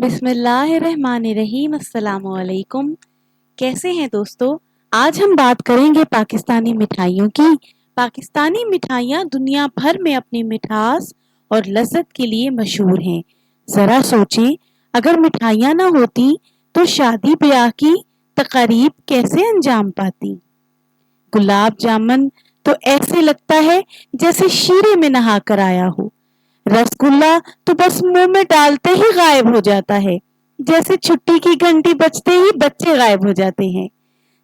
बिस्मिल्लाहिर्रहमानिर्रहीम। अस्सलाम वालेकुम। कैसे हैं दोस्तों? आज हम बात करेंगे पाकिस्तानी मिठाइयों की। पाकिस्तानी मिठाइयाँ दुनिया भर में अपनी मिठास और लज़्ज़त के लिए मशहूर हैं। ज़रा सोचें, अगर मिठाइयाँ ना होती तो शादी ब्याह की तकारीब कैसे अंजाम पाती। गुलाब जामुन तो ऐसे लगता है जैसे शीरे में नहा कर आया हो। रसगुल्ला तो बस मुंह में डालते ही गायब हो जाता है, जैसे छुट्टी की घंटी बजते ही बच्चे गायब हो जाते हैं।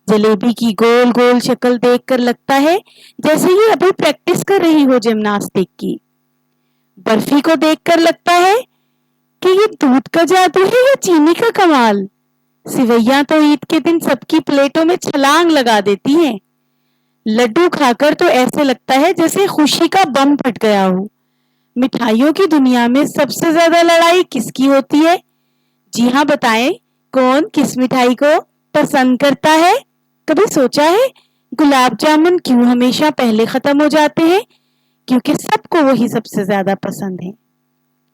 जलेबी की गोल गोल शक्ल देखकर लगता है जैसे ये अभी प्रैक्टिस कर रही हो जिम्नास्टिक की। बर्फी को देखकर लगता है कि ये दूध का जादू है या चीनी का कमाल। सिवैयां तो ईद के दिन सबकी प्लेटों में छलांग लगा देती हैं। लड्डू खाकर तो ऐसे लगता है जैसे खुशी का बम फट गया हो। मिठाइयों की दुनिया में सबसे ज्यादा लड़ाई किसकी होती है? जी हाँ, बताएं, कौन किस मिठाई को पसंद करता है? कभी सोचा है गुलाब जामुन क्यों हमेशा पहले खत्म हो जाते हैं? क्योंकि सबको वही सबसे ज्यादा पसंद है।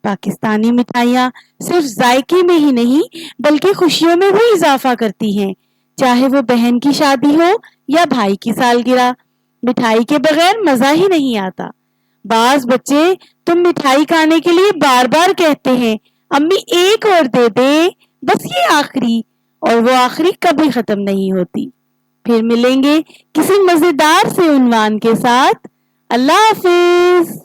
पाकिस्तानी मिठाइयाँ सिर्फ जायके में ही नहीं बल्कि खुशियों में भी इजाफा करती हैं। चाहे वो बहन की शादी हो या भाई की सालगिरह, मिठाई के बगैर मजा ही नहीं आता। बाज बच्चे तुम मिठाई खाने के लिए बार बार कहते हैं, अम्मी एक और दे दे, बस ये आखिरी, और वो आखिरी कभी खत्म नहीं होती। फिर मिलेंगे किसी मजेदार से उन्वान के साथ। अल्लाह हाफिज।